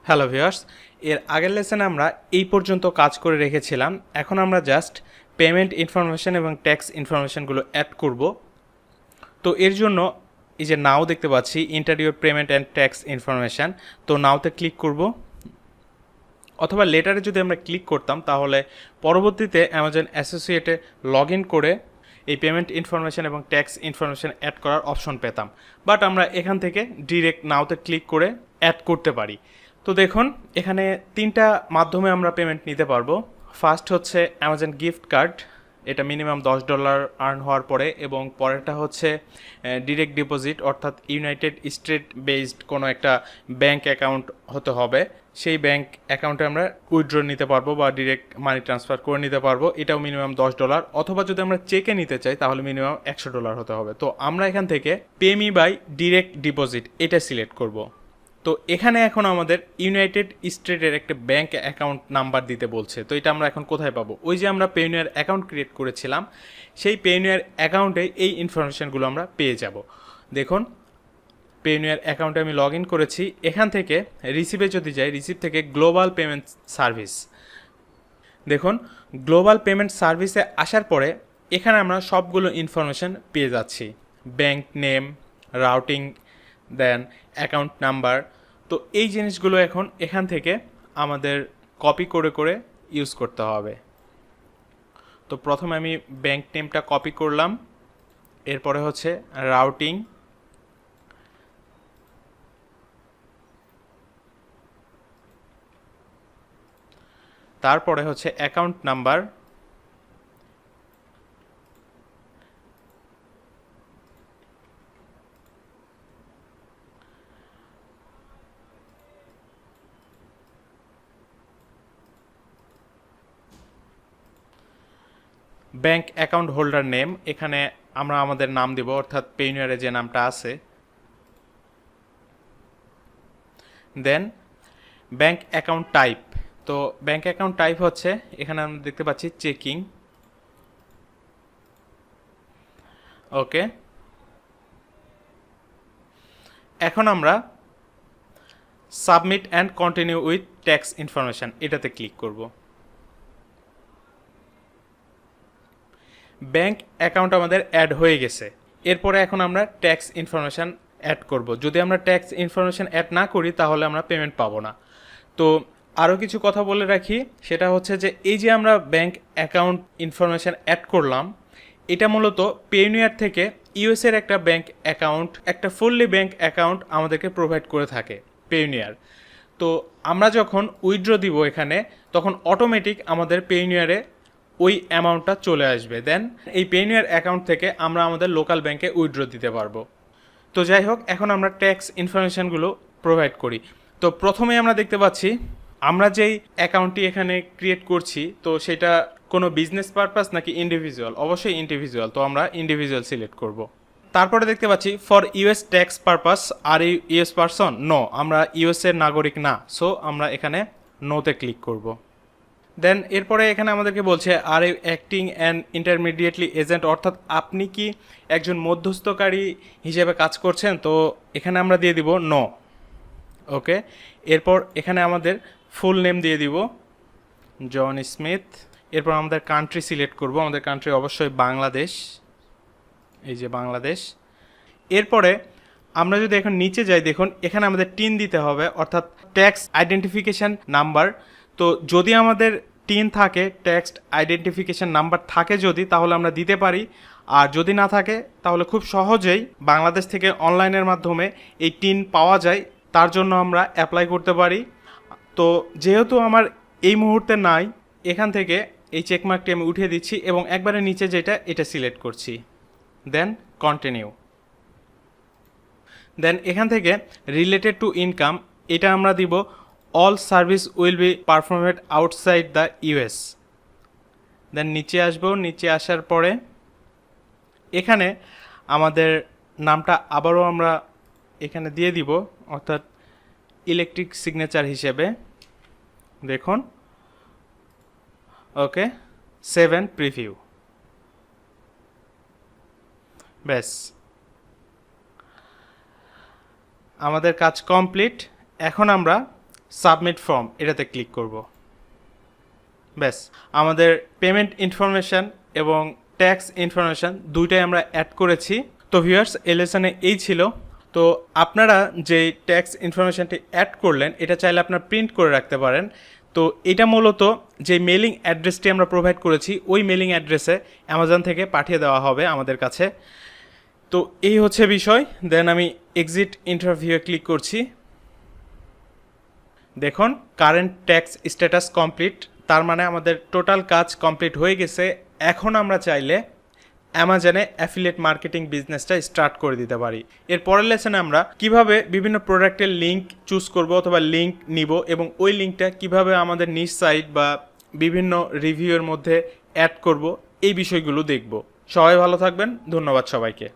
Hello viewers, এর আগের লেসনে আমরা এই পর্যন্ত কাজ করে রেখেছিলাম। এখন আমরা জাস্ট পেমেন্ট ইনফরমেশন এবং ট্যাক্স ইনফরমেশনগুলো অ্যাড করব। তো এর জন্য এই যে নাও দেখতে পাচ্ছি, enter your payment and tax information, তো নাওতে ক্লিক করব। অথবা লেটারে যদি আমরা ক্লিক করতাম তাহলে পরবর্তীতে অ্যামাজন অ্যাসোসিয়েটে লগ ইন করে এই পেমেন্ট ইনফরমেশান এবং ট্যাক্স ইনফরমেশান অ্যাড করার অপশন পেতাম। বাট আমরা এখান থেকে ডিরেক্ট নাওতে ক্লিক করে অ্যাড করতে পারি। তো দেখুন, এখানে তিনটা মাধ্যমে আমরা পেমেন্ট নিতে পারবো। ফার্স্ট হচ্ছে অ্যামাজন গিফট কার্ড, এটা মিনিমাম $10 আর্ন হওয়ার পরে, এবং পরেরটা হচ্ছে ডিরেক্ট ডিপোজিট, অর্থাৎ ইউনাইটেড স্টেট বেসড কোনো একটা ব্যাঙ্ক অ্যাকাউন্ট হতে হবে। সেই ব্যাঙ্ক অ্যাকাউন্টে আমরা উইথড্র নিতে পারবো বা ডিরেক্ট মানি ট্রান্সফার করে নিতে পারবো। এটাও মিনিমাম $10, অথবা যদি আমরা চেকে নিতে চাই তাহলে মিনিমাম $100 হতে হবে। তো আমরা এখান থেকে pay me by direct deposit এটা সিলেক্ট করব। তো এখানে এখন আমাদের ইউনাইটেড স্টেটের একটা ব্যাঙ্ক অ্যাকাউন্ট নাম্বার দিতে বলছে। তো এটা আমরা এখন কোথায় পাবো? ওই যে আমরা পেইনিয়ার অ্যাকাউন্ট ক্রিয়েট করেছিলাম, সেই পেইনিয়ার অ্যাকাউন্টে এই ইনফরমেশানগুলো আমরা পেয়ে যাব। দেখুন, পেইনিয়ার অ্যাকাউন্টে আমি লগ ইন করেছি। এখান থেকে রিসিভে যদি যাই, রিসিভ থেকে গ্লোবাল পেমেন্ট সার্ভিস, দেখুন গ্লোবাল পেমেন্ট সার্ভিসে আসার পরে এখানে আমরা সবগুলো ইনফরমেশান পেয়ে যাচ্ছি। ব্যাঙ্ক নেম, রাউটিং, দেন অ্যাকাউন্ট নাম্বার। তো এই জিনিসগুলো এখন এখান থেকে আমাদের কপি করে করে ইউজ করতে হবে। তো প্রথমে আমি ব্যাঙ্ক নেমটা কপি করলাম, এরপরে হচ্ছে রাউটিং, তারপরে হচ্ছে account number, bank account holder name, এখানে আমরা আমাদের নাম দেব, অর্থাৎ পেইনিয়ারে যে নামটা আছে। দেন ব্যাঙ্ক অ্যাকাউন্ট টাইপ, তো ব্যাঙ্ক অ্যাকাউন্ট টাইপ হচ্ছে এখানে আমরা দেখতে পাচ্ছি চেকিং। ওকে, এখন আমরা submit and continue with tax information এটাতে ক্লিক করব। ব্যাঙ্ক অ্যাকাউন্ট আমাদের অ্যাড হয়ে গেছে। এরপরে এখন আমরা ট্যাক্স ইনফরমেশান অ্যাড করব। যদি আমরা ট্যাক্স ইনফরমেশান অ্যাড না করি তাহলে আমরা পেমেন্ট পাবো না। তো আরও কিছু কথা বলে রাখি, সেটা হচ্ছে যে এই যে আমরা ব্যাঙ্ক অ্যাকাউন্ট ইনফরমেশান অ্যাড করলাম, এটা মূলত পেইনিয়ার থেকে ইউএসের একটা ব্যাঙ্ক অ্যাকাউন্ট, একটা ফুললি ব্যাঙ্ক অ্যাকাউন্ট আমাদেরকে প্রোভাইড করে থাকে পেইনিয়ার। তো আমরা যখন উইথড্র দিব এখানে, তখন অটোমেটিক আমাদের পেইনিয়ারে ওই অ্যামাউন্টটা চলে আসবে। দেন এই পেইনিয়ার অ্যাকাউন্ট থেকে আমরা আমাদের লোকাল ব্যাংকে উইথড্র দিতে পারবো। তো যাই হোক, এখন আমরা ট্যাক্স ইনফরমেশানগুলো প্রোভাইড করি। তো প্রথমেই আমরা দেখতে পাচ্ছি আমরা যেই অ্যাকাউন্টটি এখানে ক্রিয়েট করছি, তো সেটা কোনো বিজনেস পারপাস নাকি ইন্ডিভিজুয়াল? অবশ্যই ইন্ডিভিজুয়াল, তো আমরা ইন্ডিভিজুয়াল সিলেক্ট করব। তারপরে দেখতে পাচ্ছি ফর ইউএস ট্যাক্স পারপাস আর ইউএস পারসন? নো, আমরা ইউএসের নাগরিক না, সো আমরা এখানে নোতে ক্লিক করব। দেন এরপরে এখানে আমাদেরকে বলছে are you acting an intermediately agent, অর্থাৎ আপনি কি একজন মধ্যস্থকারী হিসেবে কাজ করছেন? তো এখানে আমরা দিয়ে দিব নো। ওকে, এরপর এখানে আমাদের ফুল নেম দিয়ে দিব জন স্মিথ। এরপর আমাদের কান্ট্রি সিলেক্ট করব, আমাদের কান্ট্রি অবশ্যই বাংলাদেশ, এই যে বাংলাদেশ। এরপরে আমরা যদি এখন নিচে যাই, দেখুন এখানে আমাদের টিন দিতে হবে, অর্থাৎ ট্যাক্স আইডেন্টিফিকেশান নাম্বার। তো যদি আমাদের টিন থাকে, ট্যাক্স আইডেন্টিফিকেশান নাম্বার থাকে যদি, তাহলে আমরা দিতে পারি। আর যদি না থাকে তাহলে খুব সহজেই বাংলাদেশ থেকে অনলাইনের মাধ্যমে এই টিন পাওয়া যায়, তার জন্য আমরা অ্যাপ্লাই করতে পারি। তো যেহেতু আমার এই মুহূর্তে নাই, এখান থেকে এই চেকমার্কটি আমি উঠিয়ে দিচ্ছি এবং একবারে নিচে যেটা এটা সিলেক্ট করছি। দেন কন্টিনিউ। দেন এখান থেকে রিলেটেড টু ইনকাম, এটা আমরা দিব all service will be performed outside the US. Then নিচে আসবো, নিচে আসার পরে এখানে আমাদের নামটা আবারও আমরা এখানে দিয়ে দিব, অর্থাৎ ইলেকট্রিক সিগনেচার হিসেবে। দেখুন, ওকে, 7 প্রিভিউ, ব্যাস আমাদের কাজ কমপ্লিট। এখন আমরা সাবমিট ফর্ম এটাতে ক্লিক করব। ব্যাস, আমাদের পেমেন্ট ইনফরমেশান এবং ট্যাক্স ইনফরমেশান দুইটাই আমরা অ্যাড করেছি। তো ভিউয়ার্স, এই লেসনে এই ছিল। তো আপনারা যে ট্যাক্স ইনফরমেশানটি অ্যাড করলেন এটা চাইলে আপনারা প্রিন্ট করে রাখতে পারেন। তো এটা মূলত যে মেলিং অ্যাড্রেসটি আমরা প্রোভাইড করেছি ওই মেলিং অ্যাড্রেসে অ্যামাজন থেকে পাঠিয়ে দেওয়া হবে আমাদের কাছে। তো এই হচ্ছে বিষয়। দেন আমি এক্সিট ইন্টারভিউয়ে ক্লিক করছি। দেখুন কারেন্ট ট্যাক্স স্ট্যাটাস কমপ্লিট, তার মানে আমাদের টোটাল কাজ কমপ্লিট হয়ে গেছে। এখন আমরা চাইলে অ্যামাজনে অ্যাফিলিয়েট মার্কেটিং বিজনেসটা স্টার্ট করে দিতে পারি। এর পরের লেসনে আমরা কিভাবে বিভিন্ন প্রোডাক্টের লিঙ্ক চুজ করব অথবা লিঙ্ক নিব এবং ওই লিঙ্কটা কিভাবে আমাদের নিজ সাইট বা বিভিন্ন রিভিউয়ের মধ্যে অ্যাড করব এই বিষয়গুলো দেখব। সবাই ভালো থাকবেন, ধন্যবাদ সবাইকে।